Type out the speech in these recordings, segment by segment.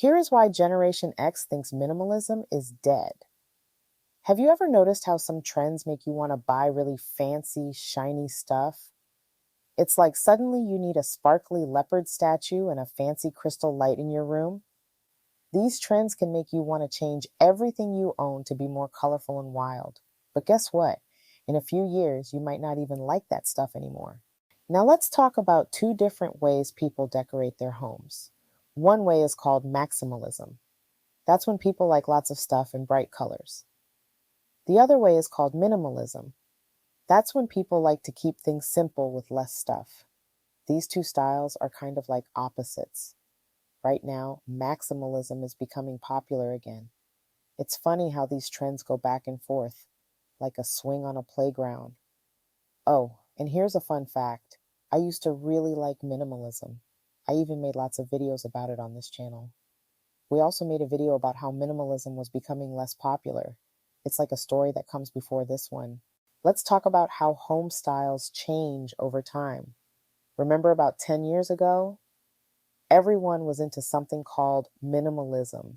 Here is why Generation X thinks minimalism is dead. Have you ever noticed how some trends make you want to buy really fancy, shiny stuff? It's like suddenly you need a sparkly leopard statue and a fancy crystal light in your room. These trends can make you want to change everything you own to be more colorful and wild. But guess what? In a few years, you might not even like that stuff anymore. Now let's talk about two different ways people decorate their homes. One way is called maximalism. That's when people like lots of stuff in bright colors. The other way is called minimalism. That's when people like to keep things simple with less stuff. These two styles are kind of like opposites. Right now, maximalism is becoming popular again. It's funny how these trends go back and forth, like a swing on a playground. Oh, and here's a fun fact. I used to really like minimalism. I even made lots of videos about it on this channel. We also made a video about how minimalism was becoming less popular. It's like a story that comes before this one. Let's talk about how home styles change over time. Remember about 10 years ago? Everyone was into something called minimalism.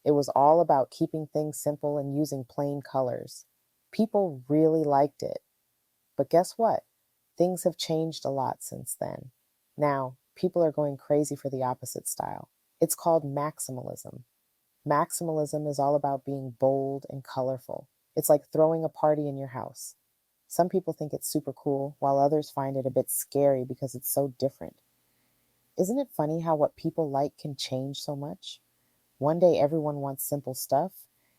It was all about keeping things simple and using plain colors. People really liked it. But guess what? Things have changed a lot since then. Now, people are going crazy for the opposite style. It's called maximalism. Maximalism is all about being bold and colorful. It's like throwing a party in your house. Some people think it's super cool, while others find it a bit scary because it's so different. Isn't it funny how what people like can change so much? One day everyone wants simple stuff,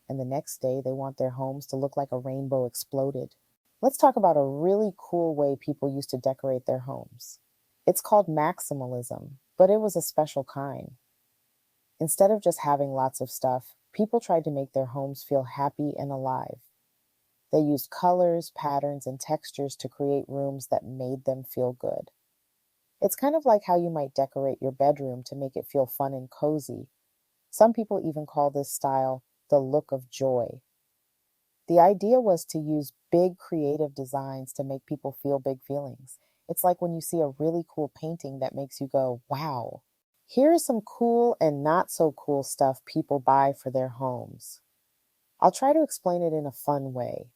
and the next day they want their homes to look like a rainbow exploded. Let's talk about a really cool way people used to decorate their homes. It's called maximalism, but it was a special kind. Instead of just having lots of stuff, people tried to make their homes feel happy and alive. They used colors, patterns, and textures to create rooms that made them feel good. It's kind of like how you might decorate your bedroom to make it feel fun and cozy. Some people even call this style the look of joy. The idea was to use big creative designs to make people feel big feelings. It's like when you see a really cool painting that makes you go, wow. Here is some cool and not so cool stuff people buy for their homes. I'll try to explain it in a fun way.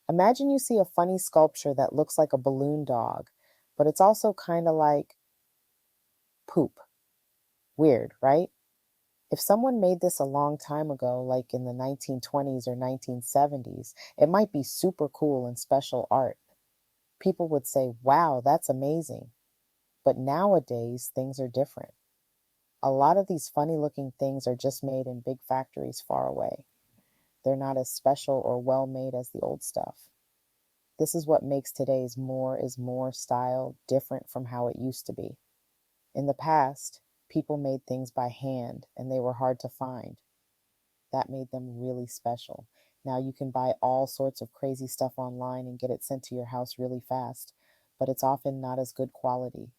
Imagine you see a funny sculpture that looks like a balloon dog, but it's also kind of like poop. Weird, right? If someone made this a long time ago, like in the 1920s or 1970s, it might be super cool and special art. People would say, wow, that's amazing. But nowadays, things are different. A lot of these funny looking things are just made in big factories far away. They're not as special or well made as the old stuff. This is what makes today's more is more style different from how it used to be. In the past, people made things by hand and they were hard to find. That made them really special. Now you can buy all sorts of crazy stuff online and get it sent to your house really fast, but it's often not as good quality.